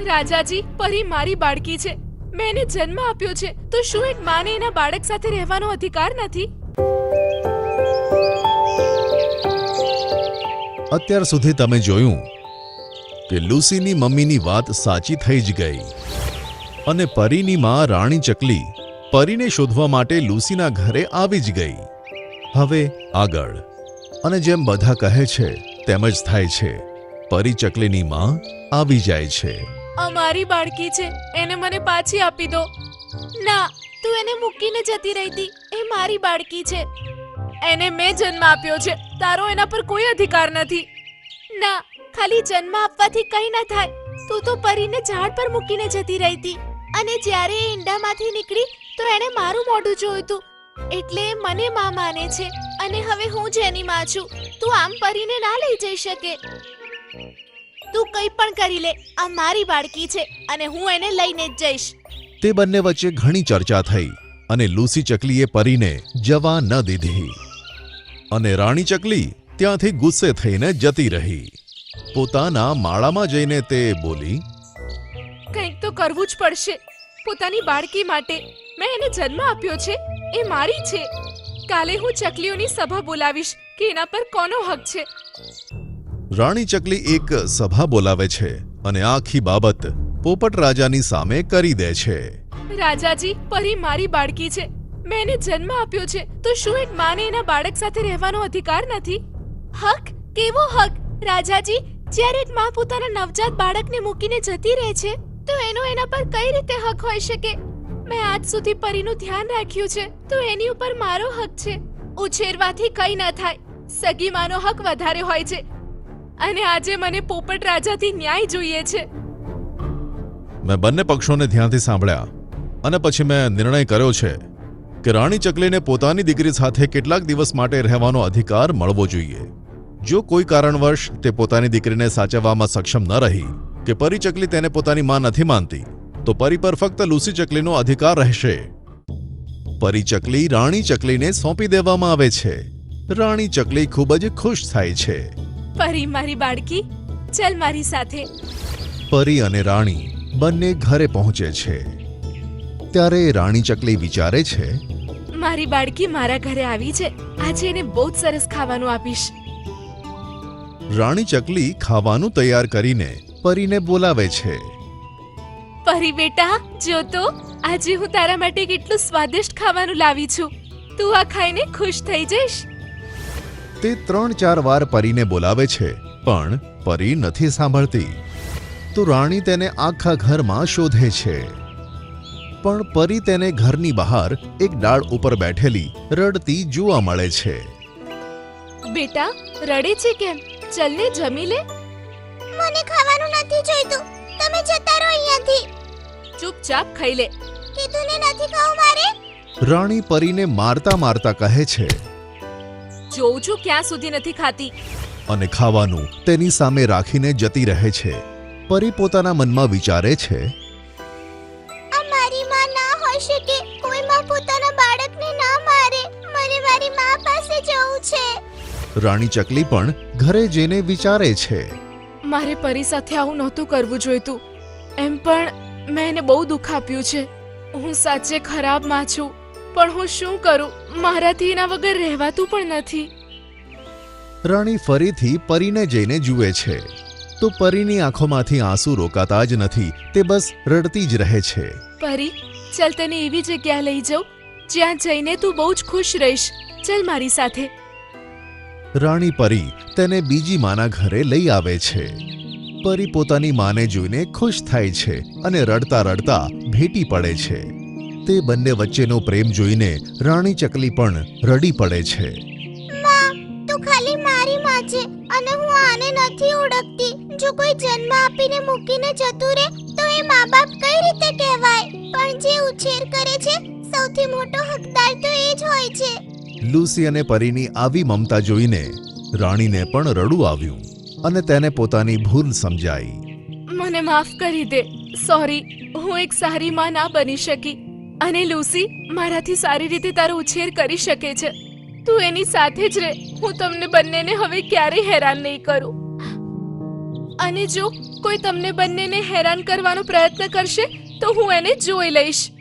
રાજાજી, પરી મારી બાળકી છે. મેં એને જન્મ આપ્યો છે, તો શું એક માને એના બાળક સાથે રહેવાનો અધિકાર નથી? અત્યાર સુધી તમે જોયું કે લુસીની મમ્મીની વાત સાચી થઈ જ ગઈ અને પરીની માં રાણી ચકલી પરીને શોધવા માટે લુસીના ઘરે આવી જ ગઈ. હવે આગળ અને જેમ બધા કહે છે તેમ જ થાય છે. પરી ચકલીની માં આવી જાય છે. અમારી બાળકી છે, એને મને પાછી આપી દો. ના, તું એને મૂકીને જતી રહી હતી. એ મારી બાળકી છે, એને મેં જન્મ આપ્યો છે. તારો એના પર કોઈ અધિકાર નથી. ના, ખાલી જન્મ આપવાથી કંઈ ન થાય. તું તો પરીને ઝાડ પર મૂકીને જતી રહી હતી અને જ્યારે એ ઈંડામાંથી નીકળી તો એણે મારું મોઢું જોયું હતું, એટલે મને માં માને છે અને હવે હું જ એની માં છું. તું આમ પરીને ના લઈ જઈ શકે. તું કંઈ પણ કરી લે, આ મારી બાળકી છે અને હું એને લઈને જ જઈશ. તે બંને વચ્ચે ઘણી ચર્ચા થઈ અને લુસી ચકલીએ પરીને જવા ન દીધી અને રાણી ચકલી ત્યાંથી ગુસ્સે થઈને જતી રહી. પોતાના માળામાં જઈને તે બોલી, કંઈક તો કરવું જ પડશે. પોતાની બાળકી માટે મેં એને જન્મ આપ્યો છે, એ મારી છે. કાલે હું ચકલીઓની સભા બોલાવીશ કે એના પર કોનો હક છે. રાણી ચકલી એક સભા બોલાવે છે અને આખી બાબત પોપટ રાજાની સામે કરી દે છે. રાજાજી, પરી મારી બાળકી છે. મેં એને જન્મ આપ્યો છે, તો શું એક માને એના બાળક સાથે રહેવાનો અધિકાર નથી? હક? કેવો હક? રાજાજી, જ્યારે એક માં પોતાના નવજાત બાળકને મૂકીને જતી રહે છે તો એનો એના પર કઈ રીતે હક હોઈ શકે? મેં આજ સુધી પરીનું ધ્યાન રાખ્યું છે, તો એની ઉપર મારો હક છે. ઉછેરવાથી કંઈ ન થાય. સગી માનો હક વધારે હોય છે અને આજે મને પોપટ રાજાથી ન્યાય જોઈએ છે. મેં બંને પક્ષોને ધ્યાનથી સાંભળ્યા અને પછી મેં નિર્ણય કર્યો છે કે રાણી ચકલીને પોતાની દીકરી સાથે કેટલાક દિવસ માટે રહેવાનો અધિકાર મળવો જોઈએ. જો કોઈ કારણવશ તે પોતાની દીકરીને સાચવવામાં સક્ષમ ન રહી કે પરી ચકલી તેને પોતાની માં નથી માનતી તો પરી પર ફક્ત લુસી ચકલીનો અધિકાર રહેશે. પરી ચકલી રાણી ચકલીને સોંપી દેવામાં આવે છે. રાણી ચકલી ખૂબ જ ખુશ થાય છે. પરી મારી બાળકી, ચલ મારી સાથે. પરી અને રાણી બંને ઘરે પહોંચે છે. ત્યારે રાણી ચકલી વિચારે છે, મારી બાળકી મારા ઘરે આવી છે, આજે એને બહુ જ સરસ ખાવાનું આપીશ. રાણી ચકલી ખાવાનું તૈયાર કરીને પરીને બોલાવે છે. પરી બેટા, જો તો આજે હું તારા માટે કેટલું સ્વાદિષ્ટ ખાવાનું લાવી છું. તું આ ખાઈને ખુશ થઈ જઈશ. તે 3-4 વાર પરીને બોલાવે છે પણ પરી નથી સાંભળતી. તો રાણી તેને આખા ઘરમાં શોધે છે પણ પરી તેને ઘરની બહાર એક ડાળ ઉપર બેઠેલી રડતી જોવા મળે છે. બેટા, રડે છે કેમ? ચલને જમી લે. મને ખાવાનું નથી જોઈતું. તમે જતા રહો અહીંયાથી. ચૂપચાપ ખાઈ લે. કીધું ને નથી ખાવું મારે. રાણી પરીને મારતા મારતા કહે છે જોઉં છું ક્યાં સુધી નથી ખાતી. અને ખાવાનું તેની સામે રાખીને જતી રહે છે. પરી પોતાના મનમાં વિચારે છે, આ મારી માં ના હોઈ શકે. કોઈ માં પોતાના બાળકને ના મારે. મને મારી માં પાસે જવું છે. રાણી ચકલી પણ ઘરે જઈને વિચારે છે, મારે પરી સાથે આવું નહોતું કરવું જોઈતું. એમ પણ મેં એને બહુ દુઃખ આપ્યું છે. હું સાચે ખરાબ માં છું, પણ હું શું કરું? મારાથી એના વગર રહેવાતું પણ નથી. રાણી ફરીથી પરીને જઈને જુએ છે તો પરીની આંખોમાંથી આંસુ રોકાતા જ નથી. તે બસ રડતી જ રહે છે. પરી, ચલ તને એવી જગ્યા લઈ જાઉં જ્યાં જઈને તું બહુ જ ખુશ રહીશ. ચલ મારી સાથે. રાણી પરી તેને બીજી માના ઘરે લઈ આવે છે. પરી પોતાની માને જોઈને ખુશ થાય છે અને રડતા રડતા ભેટી પડે છે. તે બંને વચ્ચેનો પ્રેમ જોઈને રાણી ચકલી પણ રડી પડે છે. માં, તું ખાલી મારી માં છે અને હું આને નથી ઓળખતી. જો કોઈ જન્મ આપીને મૂકીને જતું રહે તો એ મા બાપ કઈ રીતે કહેવાય? પણ જે ઉછેર કરે છે સૌથી મોટો હકદાર તો એ જ હોય છે. લુસી અને પરીની આવી મમતા જોઈને રાણીને પણ રડું આવ્યું અને તેને પોતાની ભૂલ સમજાઈ. મને માફ કરી દે. સોરી, હું એક સારી માં ના બની શકી. અને લુસી મારાથી સારી રીતે તારો ઉછેર કરી શકે છે. તું એની સાથે જ રહે. હું તમને બંનેને હવે ક્યારેય હેરાન નહીં કરું. અને જો કોઈ તમને બંનેને હેરાન કરવાનો પ્રયત્ન કરશે તો હું એને જોઈ લઈશ.